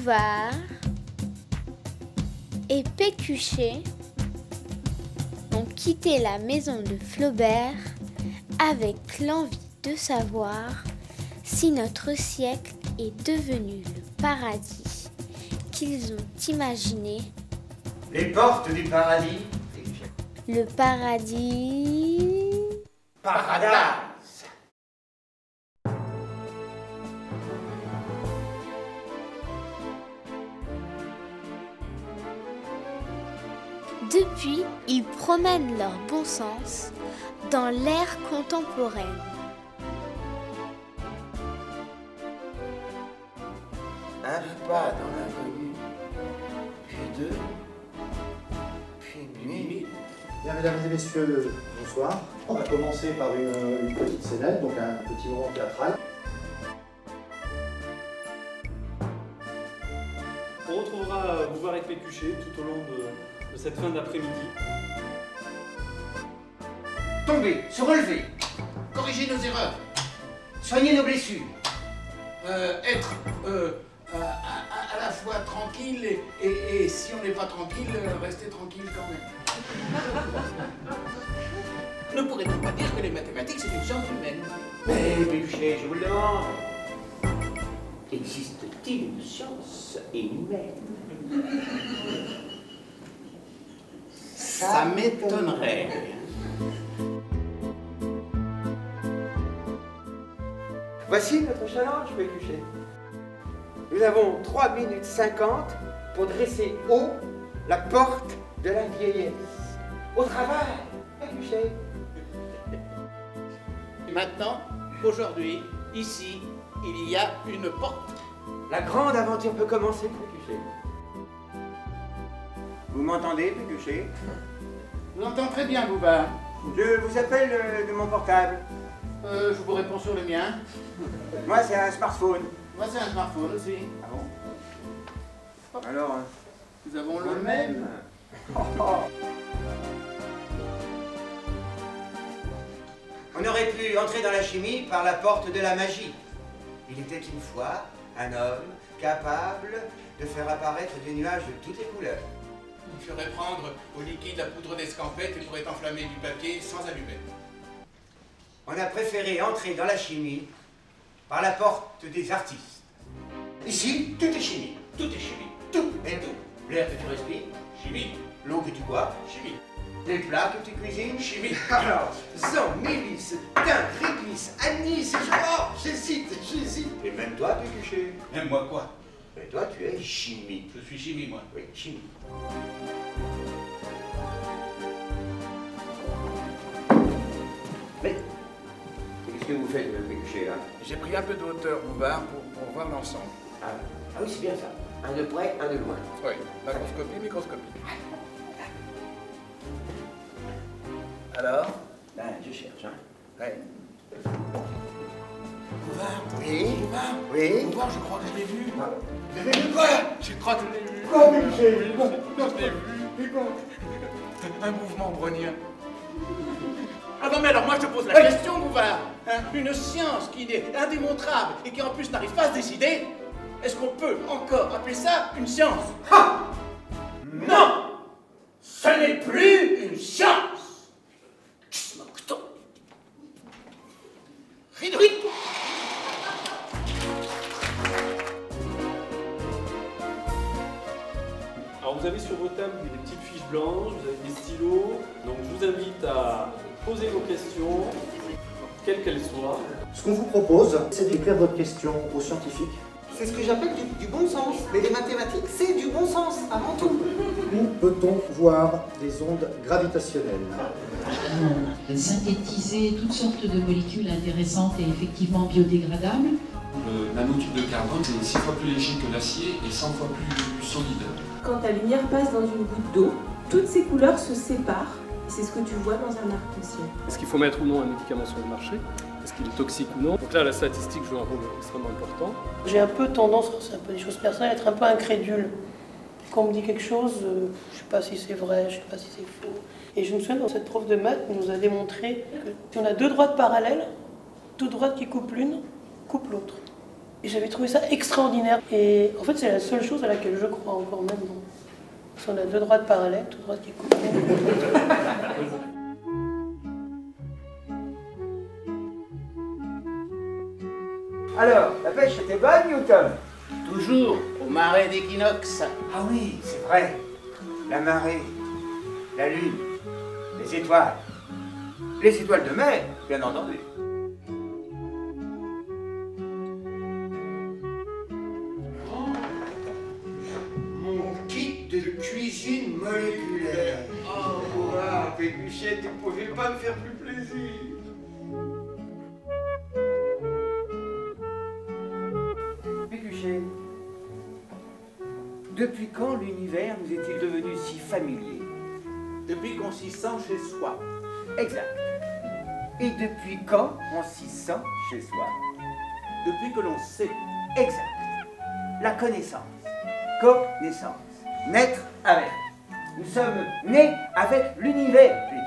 Bouvard et Pécuchet ont quitté la maison de Flaubert avec l'envie de savoir si notre siècle est devenu le paradis qu'ils ont imaginé. Les portes du paradis. Le paradis... Paradise. Depuis, ils promènent leur bon sens dans l'ère contemporaine. Un pas dans l'inconnu, puis deux, puis nuit. Bien, mesdames et messieurs, bonsoir. On va commencer par une petite scénette, donc un petit moment théâtral. On retrouvera Bouvard et Pécuchet tout au long de cette fin d'après-midi. Tomber, se relever, corriger nos erreurs, soigner nos blessures, être à la fois tranquille et si on n'est pas tranquille, rester tranquille quand même. Ne pourrait-on pas dire que les mathématiques c'est une science humaine? Mais Pécuchet, je vous le demande, existe-t-il une science humaine? Ça m'étonnerait. Voici notre challenge, Pécuchet. Nous avons 3 minutes 50 pour dresser haut la porte de la vieillesse. Au travail, Pécuchet. Maintenant, aujourd'hui, ici, il y a une porte. La grande aventure peut commencer, Pécuchet. Vous m'entendez, Pécuchet? Je vous entends très bien, Bouvard. Je vous appelle de mon portable. Je vous réponds sur le mien. Moi, c'est un smartphone. Moi, c'est un smartphone aussi. Ah bon? Alors, Nous avons le même. On aurait pu entrer dans la chimie par la porte de la magie. Il était une fois un homme capable de faire apparaître des nuages de toutes les couleurs. Il ferait prendre au liquide la poudre d'escampette et pourrait enflammer du papier sans allumette. On a préféré entrer dans la chimie par la porte des artistes. Ici, tout est chimie. Tout est chimie. Tout est tout. L'air que tu respires, chimie. L'eau que tu bois, chimie. Les plats que tu cuisines, chimie. Alors, sang, mélisse, thym, réglisse, anis, j'hésite. Et même toi, Pécuchet. Même moi quoi? Et toi, tu es chimie. Je suis chimie, moi. Oui, chimie. Mais, qu'est-ce que vous faites, Pécuchet, là? J'ai pris un peu de hauteur, Bouvard, pour voir l'ensemble. Ah oui, c'est bien ça. Un de près, un de loin. Oui, macroscopie, microscopie. Alors? Ben, je cherche, hein. Ouais. Bouvard? Oui? Bouvard? Oui? Bouvard, je crois que je l'ai vu. Vous avez vu quoi? Je crois que je l'ai vu. Quoi, Pécuchet? Je l'ai vu. Un mouvement brownien. Ah non mais alors moi je te pose la question, Bouvard. Hein, une science qui est indémontrable et qui en plus n'arrive pas à se décider, est-ce qu'on peut encore appeler ça une science? Ha! Non! Ce n'est plus une science! Ridouit. Alors vous avez sur vos tables des petites fiches blanches, vous avez des stylos, donc je vous invite à poser vos questions, quelles qu'elles soient. Ce qu'on vous propose, c'est d'écrire votre question aux scientifiques. C'est ce que j'appelle du bon sens. Mais les mathématiques, c'est du bon sens, avant tout. Où peut-on voir des ondes gravitationnelles? Synthétiser toutes sortes de molécules intéressantes et effectivement biodégradables. Le nanotube de carbone est 6 fois plus léger que l'acier et 100 fois plus solide. Quand ta lumière passe dans une goutte d'eau, toutes ces couleurs se séparent. C'est ce que tu vois dans un arc-en-ciel. Est-ce qu'il faut mettre ou non un médicament sur le marché? Est-ce qu'il est toxique ou non? Donc là, la statistique joue un rôle extrêmement important. J'ai un peu tendance, c'est un peu des choses personnelles, à être un peu incrédule. Quand on me dit quelque chose, je ne sais pas si c'est vrai, je ne sais pas si c'est faux. Et je me souviens, dans cette prof de maths nous a démontré que si on a deux droites parallèles, toute droite qui coupe l'une, coupe l'autre. Et j'avais trouvé ça extraordinaire. Et en fait, c'est la seule chose à laquelle je crois encore maintenant. Parce qu'on a deux droites parallèles, toute droite qui coupe. Alors, la pêche était bonne, Newton? Toujours au marais d'équinoxe. Ah oui, c'est vrai. La marée, la lune, les étoiles. Les étoiles de mer, bien entendu. Mon kit de cuisine moléculaire. Oh, wow, Pécuchet, tu ne pouvais pas me faire plus plaisir. Pécuchet, depuis quand l'univers nous est-il devenu si familier? Depuis qu'on s'y sent chez soi. Exact. Et depuis quand on s'y sent chez soi? Depuis que l'on sait. Exact. La connaissance. Connaissance. Naître avec. Nous sommes nés avec l'univers, plutôt.